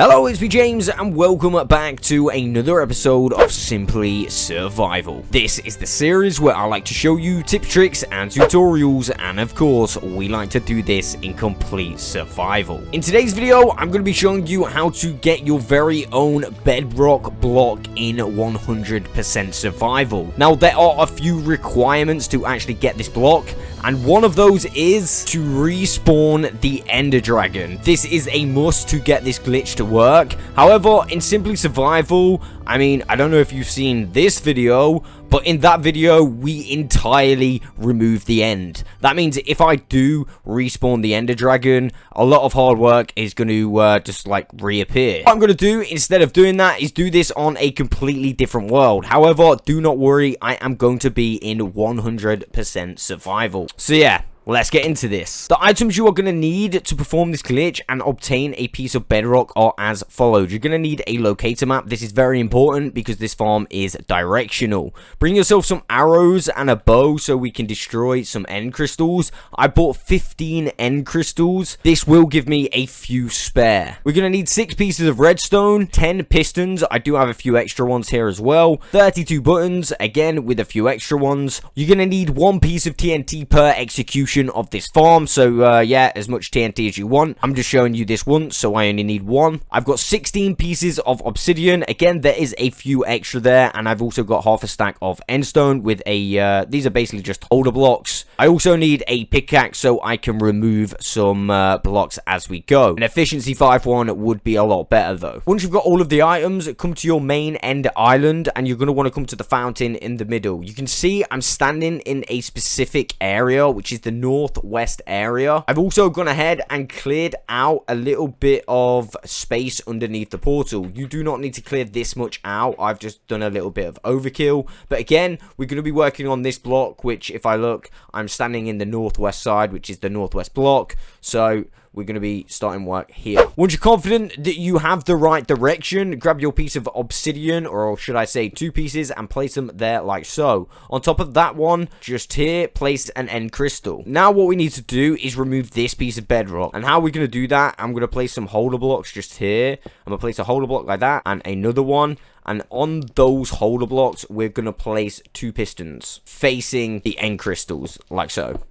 Hello, it's me James, and welcome back to another episode of Simply Survival. This is the series where I like to show you tips, tricks, and tutorials, and of course, we like to do this in complete survival. In today's video, I'm going to be showing you how to get your very own Bedrock block in 100% survival. Now, there are a few requirements to actually get this block, and one of those is to respawn the Ender Dragon. This is a must to get this glitch to work. However, in Simply Survival, I don't know if you've seen this video, but in that video, we entirely remove the end. That means if I do respawn the Ender Dragon, a lot of hard work is going to just like reappear. What I'm going to do instead of doing that is do this on a completely different world. However, do not worry, I am going to be in 100% survival. So yeah, let's get into this. The items you are going to need to perform this glitch and obtain a piece of bedrock are as follows. You're going to need a locator map. This is very important because this farm is directional. Bring yourself some arrows and a bow so we can destroy some end crystals. I bought 15 end crystals. This will give me a few spare. We're going to need 6 pieces of redstone, 10 pistons. I do have a few extra ones here as well. 32 buttons, again with a few extra ones. You're going to need 1 piece of TNT per execution of this farm, so yeah, as much TNT as you want. I'm just showing you this once, so I only need 1. I've got 16 pieces of obsidian. Again, there is a few extra there, and I've also got half a stack of endstone with a these are basically just holder blocks. I also need a pickaxe so I can remove some blocks as we go. An efficiency 5-1 would be a lot better though. Once you've got all of the items, come to your main end island, and you're going to want to come to the fountain in the middle. You can see I'm standing in a specific area, which is the northwest area. I've also gone ahead and cleared out a little bit of space underneath the portal. You do not need to clear this much out. I've just done a little bit of overkill. But again, we're going to be working on this block, which if I look, I'm standing in the northwest side, which is the northwest block. So we're going to be starting work here. Once you're confident that you have the right direction, grab your piece of obsidian, or should I say 2 pieces, and place them there like so. On top of that one, just here, place an end crystal. Now what we need to do is remove this piece of bedrock. And how we're going to do that, I'm going to place some holder blocks just here. I'm going to place a holder block like that, and another one. And on those holder blocks, we're going to place 2 pistons facing the end crystals, like so.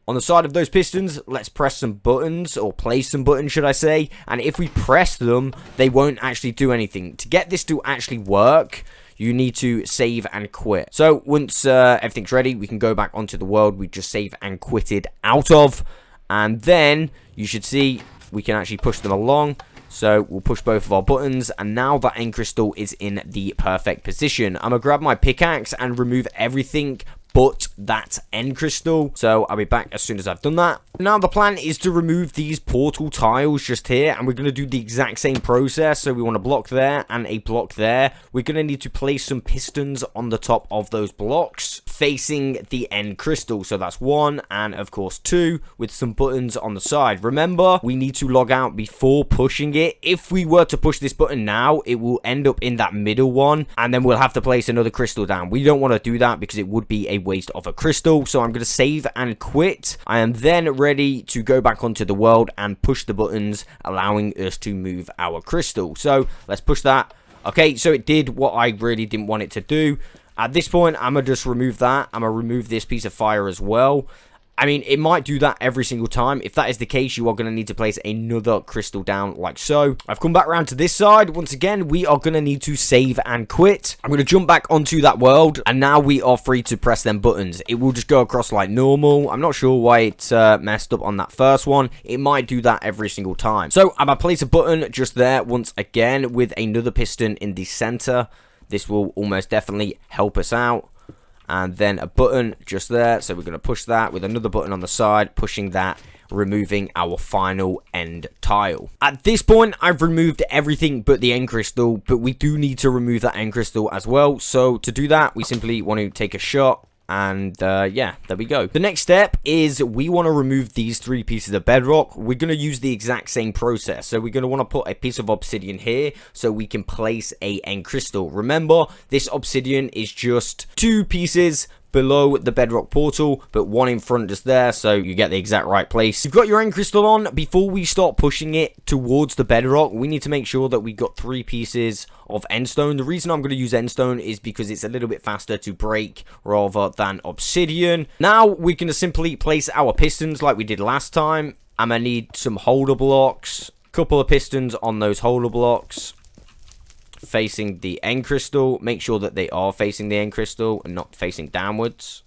On the side of those pistons, let's press some buttons, or place some buttons, should I say. And if we press them, they won't actually do anything. To get this to actually work, you need to save and quit. So once everything's ready, we can go back onto the world we just saved and quitted out of. And then you should see we can actually push them along. So we'll push both of our buttons, and now that end crystal is in the perfect position. I'm going to grab my pickaxe and remove everything but that end crystal. So I'll be back as soon as I've done that. Now the plan is to remove these portal tiles just here, and we're going to do the exact same process. So we want a block there and a block there. We're going to need to place some pistons on the top of those blocks facing the end crystal. So that's 1 and of course 2 with some buttons on the side. Remember, we need to log out before pushing it. If we were to push this button now, it will end up in that middle one, and then we'll have to place another crystal down. We don't want to do that because it would be a waste of a crystal. So I'm going to save and quit. I am then ready to go back onto the world and push the buttons, allowing us to move our crystal. So let's push that. Okay, so it did what I really didn't want it to do. At this point, I'm going to just remove that. I'm going to remove this piece of fire as well. It might do that every single time. If that is the case, you are going to need to place another crystal down like so. I've come back around to this side. Once again, we are going to need to save and quit. I'm going to jump back onto that world, and now we are free to press them buttons. It will just go across like normal. I'm not sure why it's messed up on that first one. It might do that every single time. So I'm going to place a button just there once again with another piston in the center. This will almost definitely help us out. And then a button just there, so we're going to push that with another button on the side, pushing that, removing our final end tile. At this point, I've removed everything but the end crystal, but we do need to remove that end crystal as well. So to do that, we simply want to take a shot, and yeah, there we go. The next step is we want to remove these 3 pieces of bedrock. We're going to use the exact same process. So we're going to want to put a piece of obsidian here so we can place a end crystal. Remember, this obsidian is just 2 pieces below the bedrock portal, but one in front just there, so you get the exact right place. You've got your end crystal on. Before we start pushing it towards the bedrock, we need to make sure that we got 3 pieces of endstone. The reason I'm going to use endstone is because it's a little bit faster to break rather than obsidian. Now we're going to simply place our pistons like we did last time. I'm going to need some holder blocks, couple of pistons on those holder blocks facing the end crystal. Make sure that they are facing the end crystal and not facing downwards,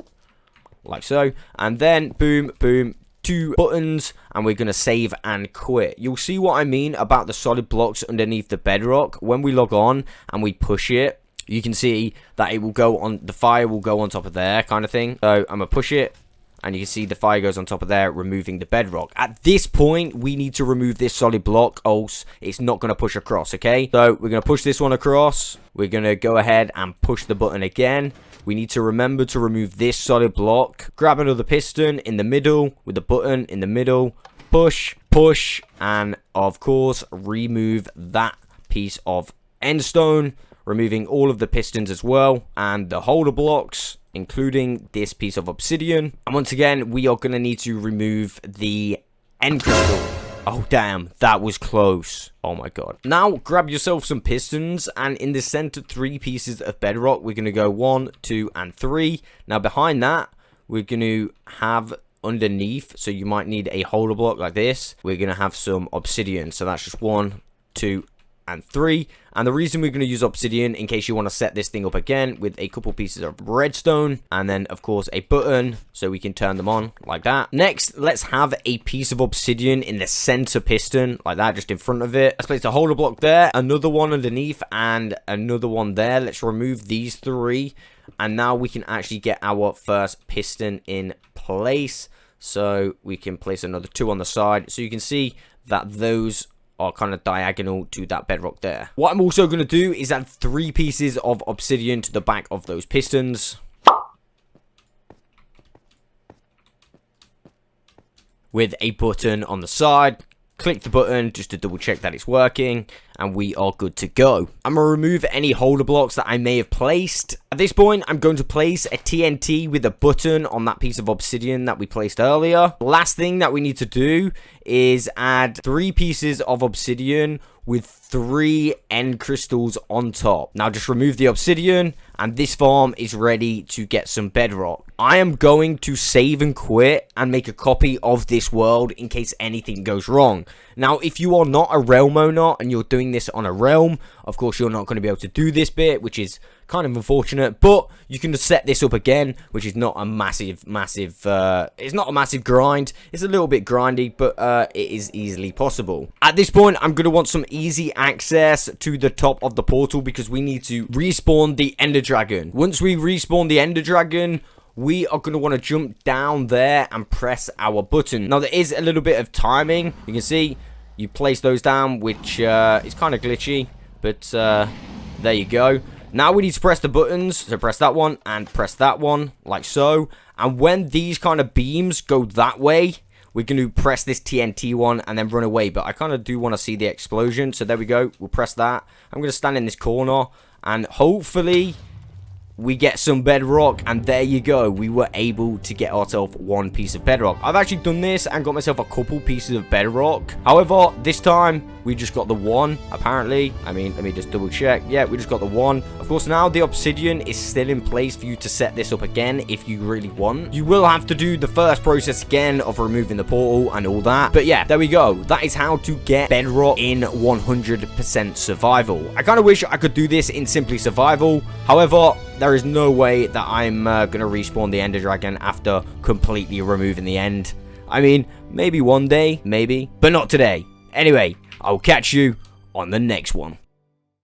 like so. And then boom, boom, 2 buttons, and we're going to save and quit. You'll see what I mean about the solid blocks underneath the bedrock. When we log on and we push it, you can see that it will go on, the fire will go on top of there, kind of thing. So I'm going to push it, and you can see the fire goes on top of there, removing the bedrock. At this point, we need to remove this solid block, else it's not going to push across, okay? So we're going to push this one across. We're going to go ahead and push the button again. We need to remember to remove this solid block. Grab another piston in the middle with the button in the middle. Push, push, and of course, remove that piece of endstone, removing all of the pistons as well, and the holder blocks, including this piece of obsidian. And once again, we are going to need to remove the end crystal. Oh, damn, that was close. Oh, my God. Now, grab yourself some pistons, and in the center 3 pieces of bedrock, we're going to go 1, 2, and 3. Now, behind that, we're going to have underneath, so you might need a holder block like this. We're going to have some obsidian, so that's just 1, 2, and 3. And the reason we're going to use obsidian, in case you want to set this thing up again, with a couple pieces of redstone, and then of course a button so we can turn them on like that. Next, let's have a piece of obsidian in the center piston like that, just in front of it. Let's place a holder block there, another one underneath, and another one there. Let's remove these 3, and now we can actually get our first piston in place. So we can place another 2 on the side, so you can see that those are kind of diagonal to that bedrock there. What I'm also going to do is add 3 pieces of obsidian to the back of those pistons, with a button on the side. Click the button just to double check that it's working, and we are good to go. I'm going to remove any holder blocks that I may have placed. At this point, I'm going to place a TNT with a button on that piece of obsidian that we placed earlier. Last thing that we need to do is add 3 pieces of obsidian with 3 end crystals on top. Now just remove the obsidian, and this farm is ready to get some bedrock. I am going to save and quit and make a copy of this world in case anything goes wrong. Now, if you are not a realm owner and you're doing this on a realm, of course you're not going to be able to do this bit, which is kind of unfortunate, but you can just set this up again, which is not a massive it's not a massive grind. It's a little bit grindy, but it is easily possible. At this point, I'm going to want some easy access to the top of the portal, because we need to respawn the ender dragon. Once we respawn the ender dragon, we are going to want to jump down there and press our button. Now, there is a little bit of timing. You can see you place those down, which is kind of glitchy, but there you go. Now we need to press the buttons. So press that one and press that one, like so. And when these kind of beams go that way, we're going to press this TNT one and then run away. But I kind of do want to see the explosion. So there we go. We'll press that. I'm going to stand in this corner, and hopefully we get some bedrock, and there you go. We were able to get ourselves 1 piece of bedrock. I've actually done this and got myself a couple pieces of bedrock. However, this time we just got the 1, apparently. I mean, let me just double check. Yeah, we just got the 1. Of course, now the obsidian is still in place for you to set this up again if you really want. You will have to do the first process again of removing the portal and all that. But yeah, there we go. That is how to get bedrock in 100% survival. I kind of wish I could do this in simply survival. However, there is no way that I'm going to respawn the ender dragon after completely removing the end. I mean, maybe one day, maybe, but not today. Anyway, I'll catch you on the next one.